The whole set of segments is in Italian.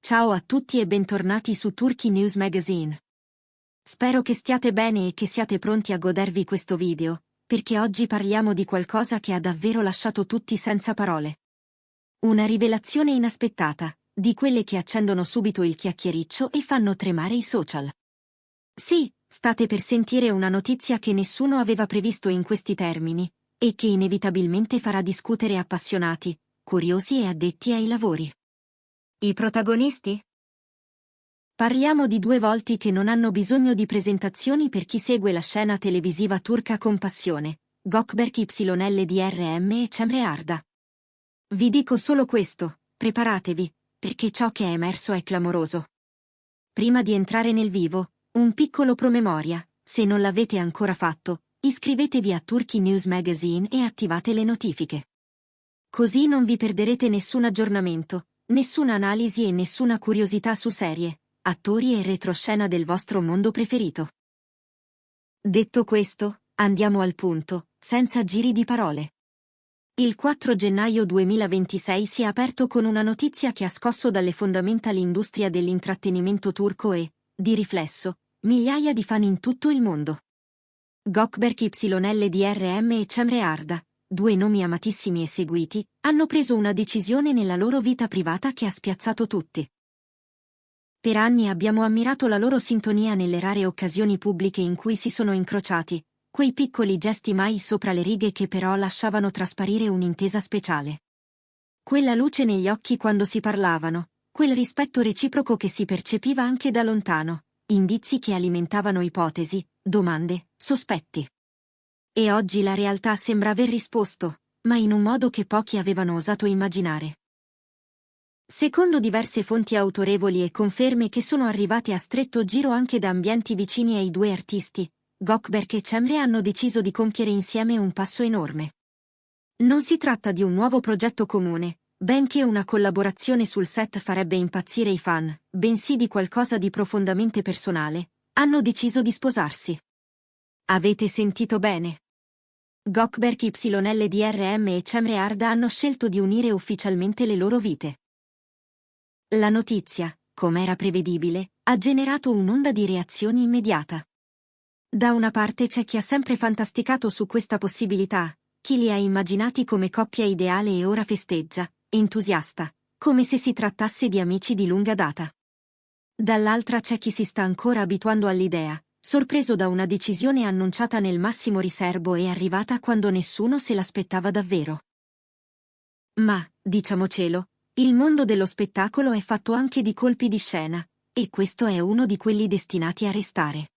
Ciao a tutti e bentornati su Turkey News Magazine. Spero che stiate bene e che siate pronti a godervi questo video, perché oggi parliamo di qualcosa che ha davvero lasciato tutti senza parole. Una rivelazione inaspettata, di quelle che accendono subito il chiacchiericcio e fanno tremare i social. Sì, state per sentire una notizia che nessuno aveva previsto in questi termini, e che inevitabilmente farà discutere appassionati, curiosi e addetti ai lavori. I protagonisti? Parliamo di due volti che non hanno bisogno di presentazioni per chi segue la scena televisiva turca con passione, Gökberk YLDRM e Cemre Arda. Vi dico solo questo, preparatevi, perché ciò che è emerso è clamoroso. Prima di entrare nel vivo, un piccolo promemoria: se non l'avete ancora fatto, iscrivetevi a Turkey News Magazine e attivate le notifiche. Così non vi perderete nessun aggiornamento, nessuna analisi e nessuna curiosità su serie, attori e retroscena del vostro mondo preferito. Detto questo, andiamo al punto, senza giri di parole. Il 4 gennaio 2026 si è aperto con una notizia che ha scosso dalle fondamenta l'industria dell'intrattenimento turco e, di riflesso, migliaia di fan in tutto il mondo. Gökberk YLDRM e Cemre Arda, due nomi amatissimi e seguiti, hanno preso una decisione nella loro vita privata che ha spiazzato tutti. Per anni abbiamo ammirato la loro sintonia nelle rare occasioni pubbliche in cui si sono incrociati, quei piccoli gesti mai sopra le righe che però lasciavano trasparire un'intesa speciale. Quella luce negli occhi quando si parlavano, quel rispetto reciproco che si percepiva anche da lontano, indizi che alimentavano ipotesi, domande, sospetti. E oggi la realtà sembra aver risposto, ma in un modo che pochi avevano osato immaginare. Secondo diverse fonti autorevoli e conferme che sono arrivate a stretto giro anche da ambienti vicini ai due artisti, Gökberk e Cemre hanno deciso di compiere insieme un passo enorme. Non si tratta di un nuovo progetto comune, benché una collaborazione sul set farebbe impazzire i fan, bensì di qualcosa di profondamente personale: hanno deciso di sposarsi. Avete sentito bene? Gökberk YLDRM e Cemre Arda hanno scelto di unire ufficialmente le loro vite. La notizia, come era prevedibile, ha generato un'onda di reazioni immediata. Da una parte c'è chi ha sempre fantasticato su questa possibilità, chi li ha immaginati come coppia ideale e ora festeggia, entusiasta, come se si trattasse di amici di lunga data. Dall'altra c'è chi si sta ancora abituando all'idea, sorpreso da una decisione annunciata nel massimo riserbo e arrivata quando nessuno se l'aspettava davvero. Ma, diciamocelo, il mondo dello spettacolo è fatto anche di colpi di scena, e questo è uno di quelli destinati a restare.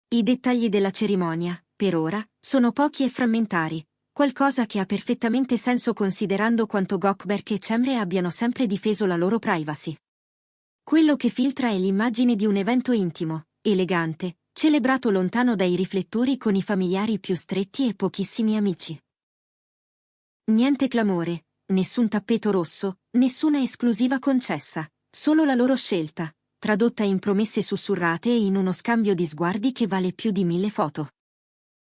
I dettagli della cerimonia, per ora, sono pochi e frammentari, qualcosa che ha perfettamente senso considerando quanto Gökberk e Cemre abbiano sempre difeso la loro privacy. Quello che filtra è l'immagine di un evento intimo, elegante, celebrato lontano dai riflettori con i familiari più stretti e pochissimi amici. Niente clamore, nessun tappeto rosso, nessuna esclusiva concessa, solo la loro scelta, tradotta in promesse sussurrate e in uno scambio di sguardi che vale più di 1000 foto.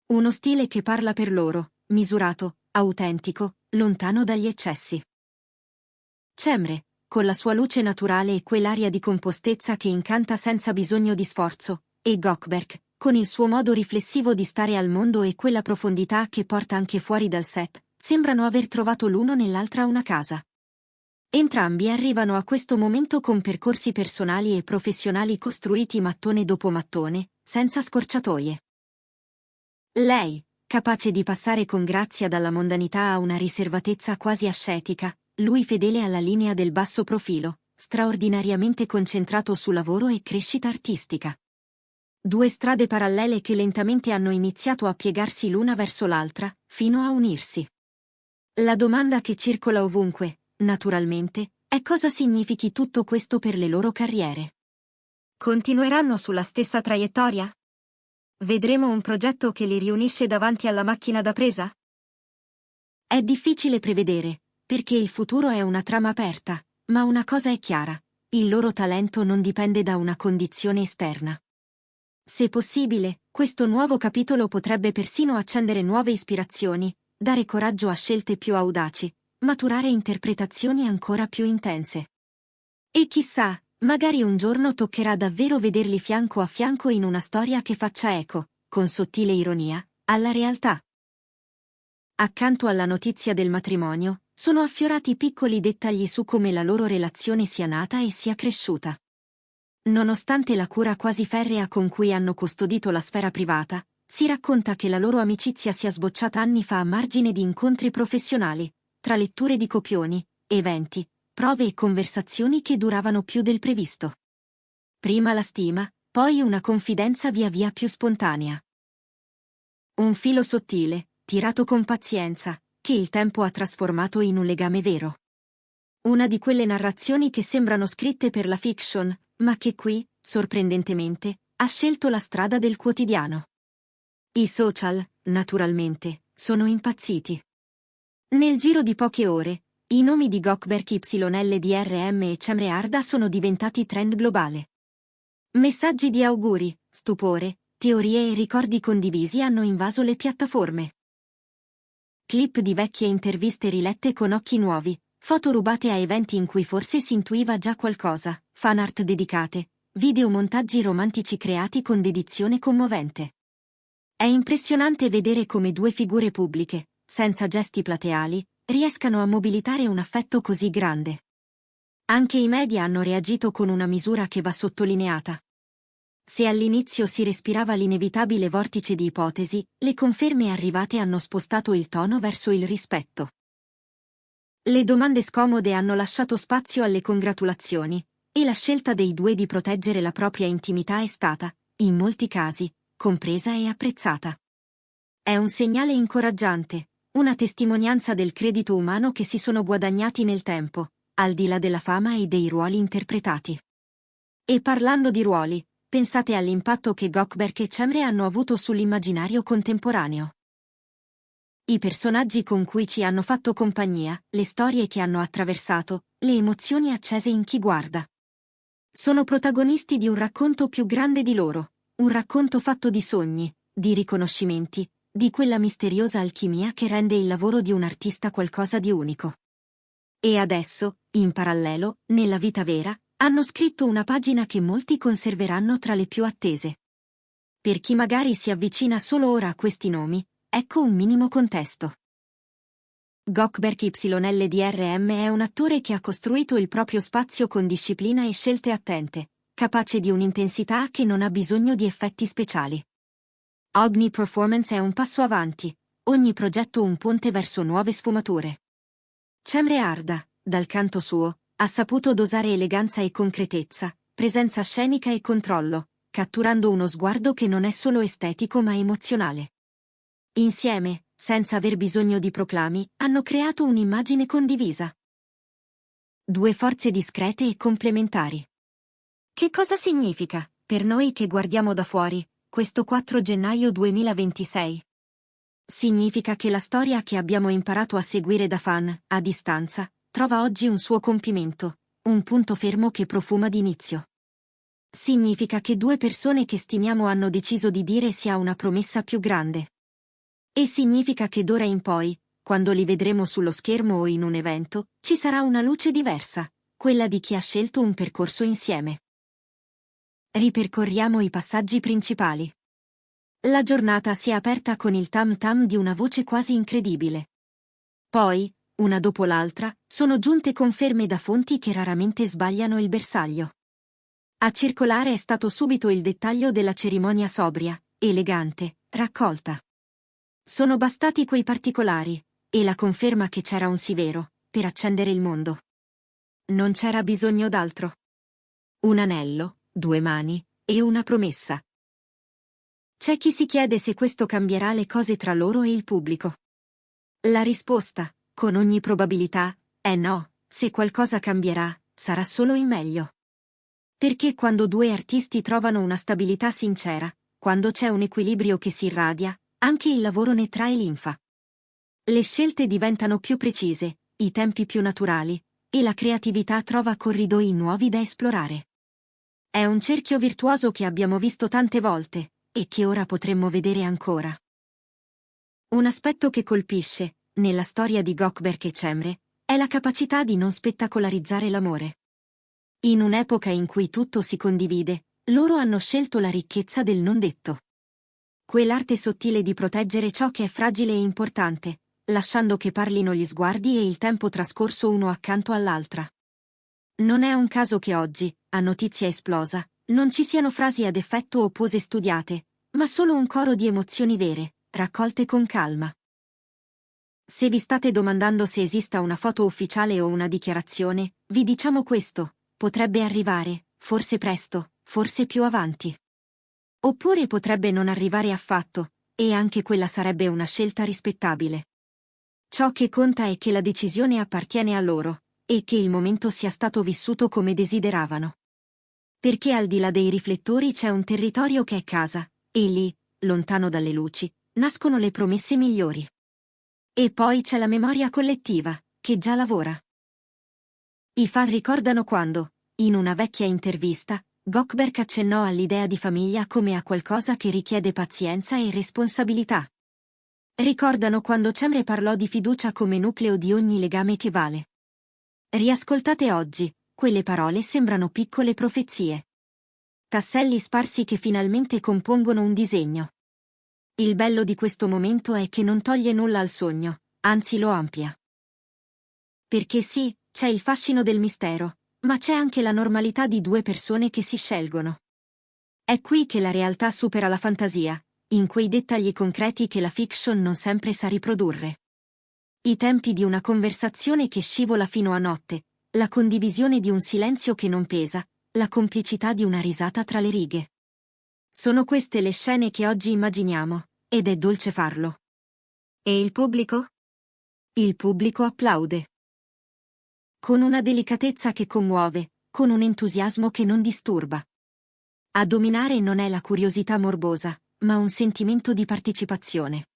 Uno stile che parla per loro, misurato, autentico, lontano dagli eccessi. Cemre, con la sua luce naturale e quell'aria di compostezza che incanta senza bisogno di sforzo, e Gökberk, con il suo modo riflessivo di stare al mondo e quella profondità che porta anche fuori dal set, sembrano aver trovato l'uno nell'altra una casa. Entrambi arrivano a questo momento con percorsi personali e professionali costruiti mattone dopo mattone, senza scorciatoie. Lei, capace di passare con grazia dalla mondanità a una riservatezza quasi ascetica, lui fedele alla linea del basso profilo, straordinariamente concentrato su lavoro e crescita artistica. Due strade parallele che lentamente hanno iniziato a piegarsi l'una verso l'altra, fino a unirsi. La domanda che circola ovunque, naturalmente, è cosa significhi tutto questo per le loro carriere. Continueranno sulla stessa traiettoria? Vedremo un progetto che li riunisce davanti alla macchina da presa? È difficile prevedere, perché il futuro è una trama aperta, ma una cosa è chiara: il loro talento non dipende da una condizione esterna. Se possibile, questo nuovo capitolo potrebbe persino accendere nuove ispirazioni, dare coraggio a scelte più audaci, maturare interpretazioni ancora più intense. E chissà, Magari un giorno toccherà davvero vederli fianco a fianco in una storia che faccia eco, con sottile ironia, alla realtà. Accanto alla notizia del matrimonio, sono affiorati piccoli dettagli su come la loro relazione sia nata e sia cresciuta. Nonostante la cura quasi ferrea con cui hanno custodito la sfera privata, si racconta che la loro amicizia sia sbocciata anni fa a margine di incontri professionali, tra letture di copioni, eventi, prove e conversazioni che duravano più del previsto. Prima la stima, poi una confidenza via via più spontanea. Un filo sottile, tirato con pazienza, che il tempo ha trasformato in un legame vero. Una di quelle narrazioni che sembrano scritte per la fiction, ma che qui, sorprendentemente, ha scelto la strada del quotidiano. I social, naturalmente, sono impazziti. Nel giro di poche ore, i nomi di Gökberk YLDRM e Cemre Arda sono diventati trend globale. Messaggi di auguri, stupore, teorie e ricordi condivisi hanno invaso le piattaforme. Clip di vecchie interviste rilette con occhi nuovi, foto rubate a eventi in cui forse si intuiva già qualcosa, fan art dedicate, videomontaggi romantici creati con dedizione commovente. È impressionante vedere come due figure pubbliche, senza gesti plateali, riescano a mobilitare un affetto così grande. Anche i media hanno reagito con una misura che va sottolineata. Se all'inizio si respirava l'inevitabile vortice di ipotesi, le conferme arrivate hanno spostato il tono verso il rispetto. Le domande scomode hanno lasciato spazio alle congratulazioni, e la scelta dei due di proteggere la propria intimità è stata, in molti casi, compresa e apprezzata. È un segnale incoraggiante, una testimonianza del credito umano che si sono guadagnati nel tempo, al di là della fama e dei ruoli interpretati. E parlando di ruoli, pensate all'impatto che Gökberk e Cemre hanno avuto sull'immaginario contemporaneo. I personaggi con cui ci hanno fatto compagnia, le storie che hanno attraversato, le emozioni accese in chi guarda. Sono protagonisti di un racconto più grande di loro, un racconto fatto di sogni, di riconoscimenti, di quella misteriosa alchimia che rende il lavoro di un artista qualcosa di unico. E adesso, in parallelo, nella vita vera, hanno scritto una pagina che molti conserveranno tra le più attese. Per chi magari si avvicina solo ora a questi nomi, ecco un minimo contesto. Gökberk YLDRM è un attore che ha costruito il proprio spazio con disciplina e scelte attente, capace di un'intensità che non ha bisogno di effetti speciali. Ogni performance è un passo avanti, ogni progetto un ponte verso nuove sfumature. Cemre Arda, dal canto suo, ha saputo dosare eleganza e concretezza, presenza scenica e controllo, catturando uno sguardo che non è solo estetico ma emozionale. Insieme, senza aver bisogno di proclami, hanno creato un'immagine condivisa. Due forze discrete e complementari. Che cosa significa, per noi che guardiamo da fuori, questo 4 gennaio 2026? Significa che la storia che abbiamo imparato a seguire da fan, a distanza, trova oggi un suo compimento, un punto fermo che profuma di inizio. Significa che due persone che stimiamo hanno deciso di dire sì a una promessa più grande. E significa che d'ora in poi, quando li vedremo sullo schermo o in un evento, ci sarà una luce diversa, quella di chi ha scelto un percorso insieme. Ripercorriamo i passaggi principali. La giornata si è aperta con il tam tam di una voce quasi incredibile. Poi, una dopo l'altra, sono giunte conferme da fonti che raramente sbagliano il bersaglio. A circolare è stato subito il dettaglio della cerimonia sobria, elegante, raccolta. Sono bastati quei particolari, e la conferma che c'era un sì vero, per accendere il mondo. Non c'era bisogno d'altro. Un anello, due mani, e una promessa. C'è chi si chiede se questo cambierà le cose tra loro e il pubblico. La risposta, con ogni probabilità, è no, se qualcosa cambierà, sarà solo in meglio. Perché quando due artisti trovano una stabilità sincera, quando c'è un equilibrio che si irradia, anche il lavoro ne trae linfa. Le scelte diventano più precise, i tempi più naturali, e la creatività trova corridoi nuovi da esplorare. È un cerchio virtuoso che abbiamo visto tante volte, e che ora potremmo vedere ancora. Un aspetto che colpisce, nella storia di Gökberk e Cemre, è la capacità di non spettacolarizzare l'amore. In un'epoca in cui tutto si condivide, loro hanno scelto la ricchezza del non detto. Quell'arte sottile di proteggere ciò che è fragile e importante, lasciando che parlino gli sguardi e il tempo trascorso uno accanto all'altra. Non è un caso che oggi, a notizia esplosa, non ci siano frasi ad effetto o pose studiate, ma solo un coro di emozioni vere, raccolte con calma. Se vi state domandando se esista una foto ufficiale o una dichiarazione, vi diciamo questo: potrebbe arrivare, forse presto, forse più avanti. Oppure potrebbe non arrivare affatto, e anche quella sarebbe una scelta rispettabile. Ciò che conta è che la decisione appartiene a loro, e che il momento sia stato vissuto come desideravano. Perché al di là dei riflettori c'è un territorio che è casa, e lì, lontano dalle luci, nascono le promesse migliori. E poi c'è la memoria collettiva, che già lavora. I fan ricordano quando, in una vecchia intervista, Gökberk accennò all'idea di famiglia come a qualcosa che richiede pazienza e responsabilità. Ricordano quando Cemre parlò di fiducia come nucleo di ogni legame che vale. Riascoltate oggi, quelle parole sembrano piccole profezie. Tasselli sparsi che finalmente compongono un disegno. Il bello di questo momento è che non toglie nulla al sogno, anzi lo amplia. Perché sì, c'è il fascino del mistero, ma c'è anche la normalità di due persone che si scelgono. È qui che la realtà supera la fantasia, in quei dettagli concreti che la fiction non sempre sa riprodurre. I tempi di una conversazione che scivola fino a notte, la condivisione di un silenzio che non pesa, la complicità di una risata tra le righe. Sono queste le scene che oggi immaginiamo, ed è dolce farlo. E il pubblico? Il pubblico applaude. Con una delicatezza che commuove, con un entusiasmo che non disturba. A dominare non è la curiosità morbosa, ma un sentimento di partecipazione.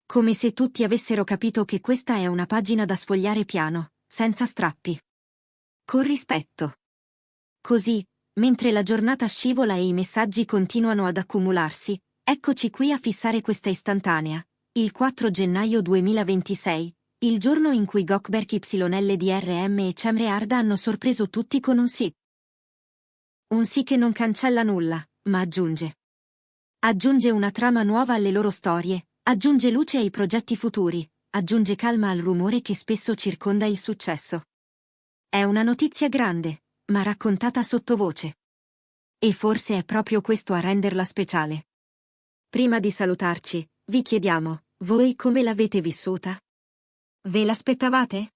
Come se tutti avessero capito che questa è una pagina da sfogliare piano, senza strappi. Con rispetto. Così, mentre la giornata scivola e i messaggi continuano ad accumularsi, eccoci qui a fissare questa istantanea, il 4 gennaio 2026, il giorno in cui Gökberk YLDRM e Cemre Arda hanno sorpreso tutti con un sì. Un sì che non cancella nulla, ma aggiunge. Aggiunge una trama nuova alle loro storie, aggiunge luce ai progetti futuri, aggiunge calma al rumore che spesso circonda il successo. È una notizia grande, ma raccontata sottovoce. E forse è proprio questo a renderla speciale. Prima di salutarci, vi chiediamo, voi come l'avete vissuta? Ve l'aspettavate?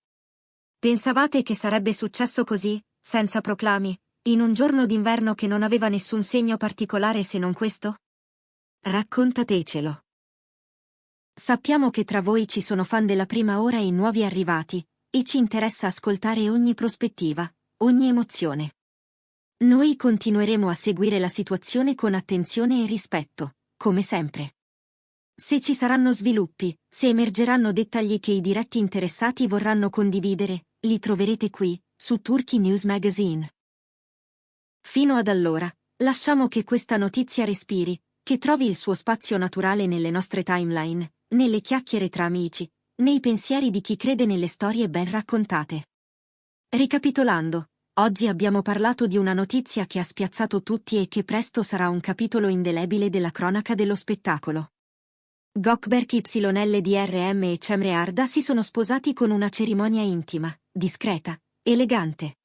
Pensavate che sarebbe successo così, senza proclami, in un giorno d'inverno che non aveva nessun segno particolare se non questo? Raccontatecelo. Sappiamo che tra voi ci sono fan della prima ora e nuovi arrivati, e ci interessa ascoltare ogni prospettiva, ogni emozione. Noi continueremo a seguire la situazione con attenzione e rispetto, come sempre. Se ci saranno sviluppi, se emergeranno dettagli che i diretti interessati vorranno condividere, li troverete qui, su Turkey News Magazine. Fino ad allora, lasciamo che questa notizia respiri, che trovi il suo spazio naturale nelle nostre timeline, nelle chiacchiere tra amici, nei pensieri di chi crede nelle storie ben raccontate. Ricapitolando, oggi abbiamo parlato di una notizia che ha spiazzato tutti e che presto sarà un capitolo indelebile della cronaca dello spettacolo. Gökberk YLDRM e Cemre Arda si sono sposati con una cerimonia intima, discreta, elegante.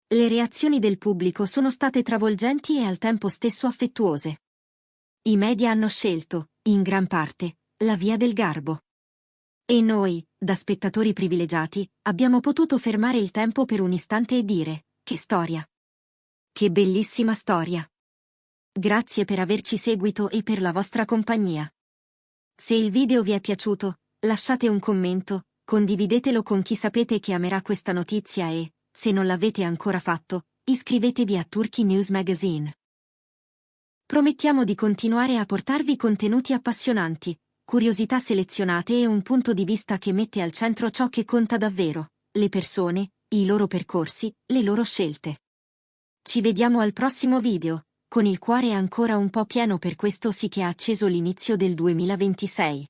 Le reazioni del pubblico sono state travolgenti e al tempo stesso affettuose. I media hanno scelto, in gran parte, la via del garbo. E noi, da spettatori privilegiati, abbiamo potuto fermare il tempo per un istante e dire: che storia! Che bellissima storia! Grazie per averci seguito e per la vostra compagnia. Se il video vi è piaciuto, lasciate un commento, condividetelo con chi sapete che amerà questa notizia e, se non l'avete ancora fatto, iscrivetevi a Turkey News Magazine. Promettiamo di continuare a portarvi contenuti appassionanti, curiosità selezionate e un punto di vista che mette al centro ciò che conta davvero, le persone, i loro percorsi, le loro scelte. Ci vediamo al prossimo video, con il cuore ancora un po' pieno per questo sì che ha acceso l'inizio del 2026.